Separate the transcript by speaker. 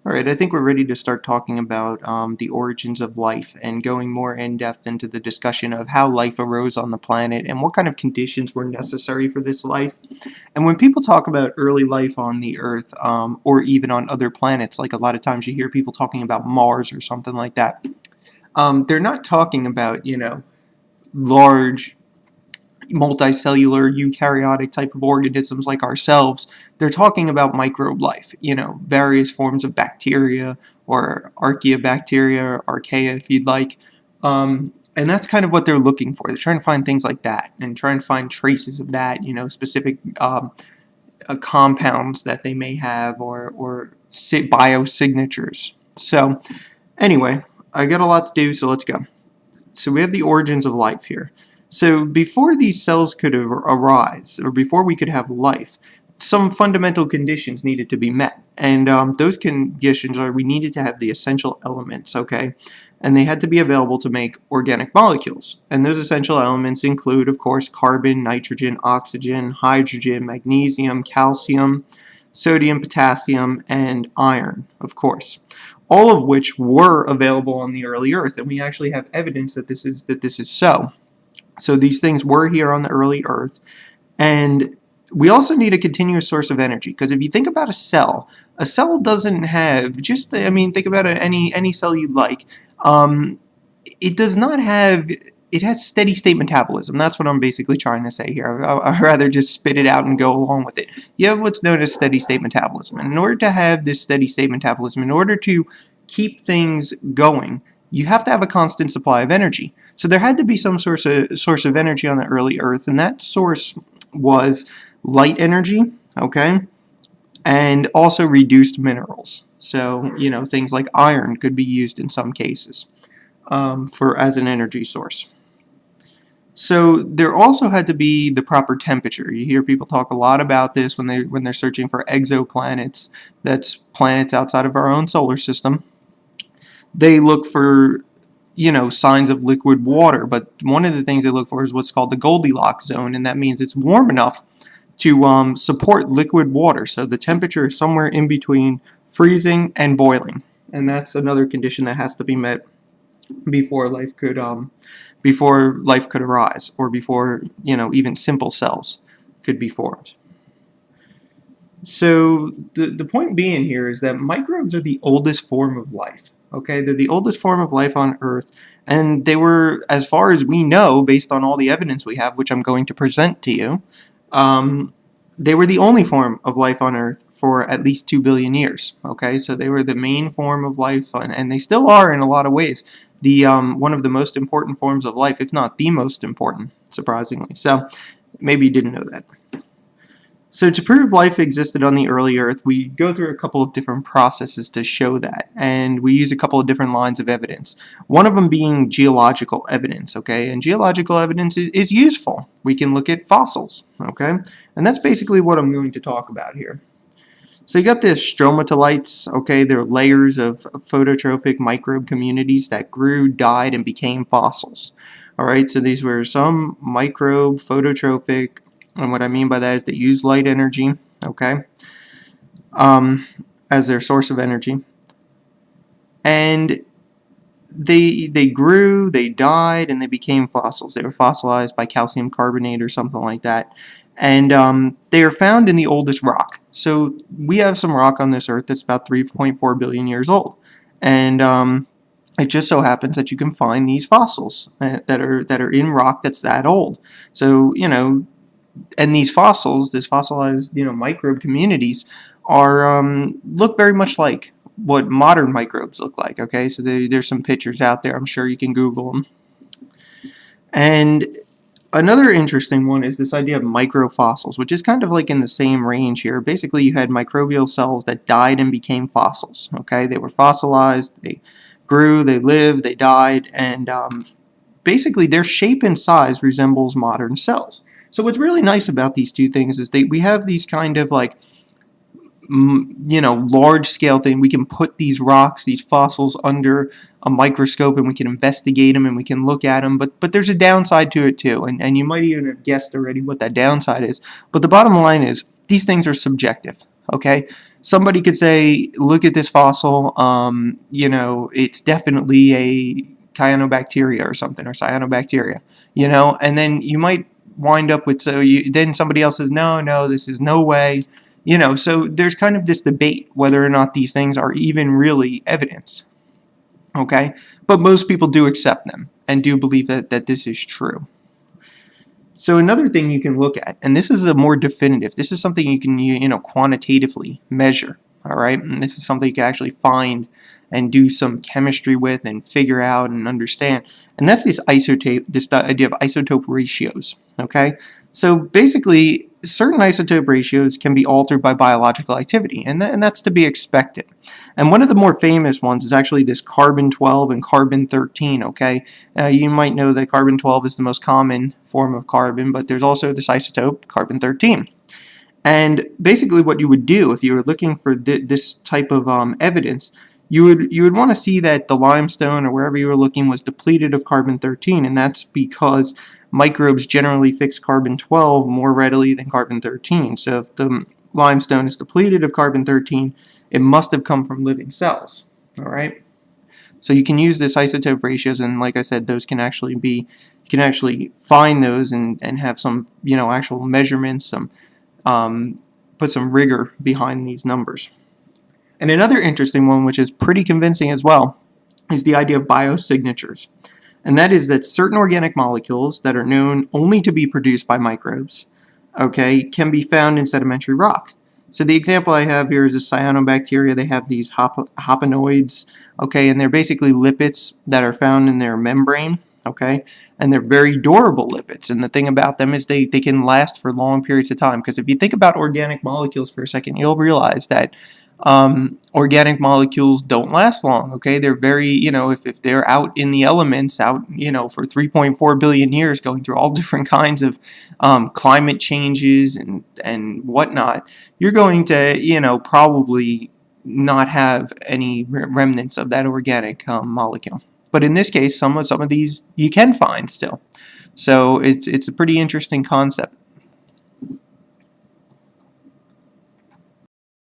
Speaker 1: All right, I think we're ready to start talking about the origins of life and going more in depth into the discussion of how life arose on the planet and what kind of conditions were necessary for this life. And when people talk about early life on the Earth or even on other planets, like a lot of times you hear people talking about Mars or something like that, they're not talking about, large multicellular eukaryotic type of organisms like ourselves. They're talking about microbe life, various forms of bacteria or archaeobacteria or archaea if you'd like. And that's kind of what they're looking for. They're trying to find things like that and trying to find traces of that, specific compounds that they may have or biosignatures. So anyway, I got a lot to do, so let's go. So we have the origins of life here. So before these cells could arise, or before we could have life, some fundamental conditions needed to be met. And those conditions are we needed to have the essential elements, okay? And they had to be available to make organic molecules. And those essential elements include, of course, carbon, nitrogen, oxygen, hydrogen, magnesium, calcium, sodium, potassium, and iron, of course. All of which were available on the early Earth, and we actually have evidence that this is so. So these things were here on the early Earth, and we also need a continuous source of energy, because if you think about a cell doesn't have think about any cell you'd like. It does not have. It has steady state metabolism. That's what I'm basically trying to say here. I'd rather just spit it out and go along with it. You have what's known as steady state metabolism. And in order to have this steady state metabolism, in order to keep things going, you have to have a constant supply of energy. So there had to be some source of energy on the early Earth, and that source was light energy, okay, and also reduced minerals. So, things like iron could be used in some cases as an energy source. So there also had to be the proper temperature. You hear people talk a lot about this when they're searching for exoplanets. That's planets outside of our own solar system. They look for signs of liquid water, but one of the things they look for is what's called the Goldilocks zone, and that means it's warm enough to support liquid water. So the temperature is somewhere in between freezing and boiling, and that's another condition that has to be met before life could arise, or before even simple cells could be formed. So the point being here is that microbes are the oldest form of life. Okay, they're the oldest form of life on Earth, and they were, as far as we know, based on all the evidence we have, which I'm going to present to you, they were the only form of life on Earth for at least 2 billion years. Okay, so they were the main form of life, and they still are in a lot of ways. The one of the most important forms of life, if not the most important, surprisingly. So maybe you didn't know that. So to prove life existed on the early Earth, we go through a couple of different processes to show that, and we use a couple of different lines of evidence. One of them being geological evidence, okay? And geological evidence is useful. We can look at fossils, okay? And that's basically what I'm going to talk about here. So you got the stromatolites, okay? They're layers of phototrophic microbe communities that grew, died, and became fossils. All right, so these were some microbe, phototrophic, and what I mean by that is they use light energy, okay, as their source of energy. And they grew, they died, and they became fossils. They were fossilized by calcium carbonate or something like that. And they are found in the oldest rock. So we have some rock on this Earth that's about 3.4 billion years old. And it just so happens that you can find these fossils that are in rock that's that old. So, and these fossils, this fossilized, microbe communities are look very much like what modern microbes look like. Okay, so there's some pictures out there. I'm sure you can Google them. And another interesting one is this idea of microfossils, which is kind of like in the same range here. Basically, you had microbial cells that died and became fossils. Okay, they were fossilized, they grew, they lived, they died, and basically their shape and size resembles modern cells. So what's really nice about these two things is we have these kind of like, large scale thing. We can put these rocks, these fossils under a microscope, and we can investigate them and we can look at them. But there's a downside to it too, and you might even have guessed already what that downside is. But the bottom line is these things are subjective. Okay, somebody could say, look at this fossil, you know, it's definitely a cyanobacteria or something, or cyanobacteria, you know, and then you might wind up with, then somebody else says, no, no, this is no way, you know, so there's kind of this debate whether or not these things are even really evidence, okay, but most people do accept them and do believe that this is true. So another thing you can look at, and this is a more definitive, this is something you can, you know, quantitatively measure, all right? And this is something you can actually find and do some chemistry with and figure out and understand. And that's this idea of isotope ratios, okay? So basically, certain isotope ratios can be altered by biological activity, and that's to be expected. And one of the more famous ones is actually this carbon-12 and carbon-13, okay? You might know that carbon-12 is the most common form of carbon, but there's also this isotope, carbon-13. And basically what you would do if you were looking for this type of evidence, you would want to see that the limestone or wherever you were looking was depleted of carbon-13, and that's because microbes generally fix carbon-12 more readily than carbon-13. So if the limestone is depleted of carbon-13, it must have come from living cells, all right? So you can use this isotope ratios, and like I said, those can actually be, you can actually find those and have some, you know, actual measurements, some put some rigor behind these numbers. And another interesting one, which is pretty convincing as well, is the idea of biosignatures. And that is that certain organic molecules that are known only to be produced by microbes, okay, can be found in sedimentary rock. So the example I have here is a cyanobacteria. They have these hapanoids, okay, and they're basically lipids that are found in their membrane, okay, and they're very durable lipids. And the thing about them is they can last for long periods of time, because if you think about organic molecules for a second, you'll realize that organic molecules don't last long, okay? They're very, you know, if they're out in the elements, out, you know, for 3.4 billion years, going through all different kinds of climate changes and whatnot, you're going to, you know, probably not have any remnants of that organic molecule. But in this case, some of these you can find still. So it's a pretty interesting concept.